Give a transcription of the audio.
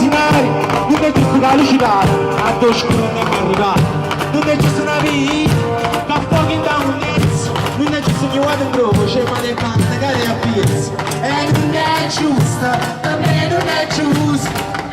medicinali, non è giusto da allucinare, a tu scuro non è arrivato, non è giusto una vita, da fuochi da un inizio, non è giusto che vado in gruppo, c'è ma le panne che le appiezzo, e non è giusto, per me non è giusto.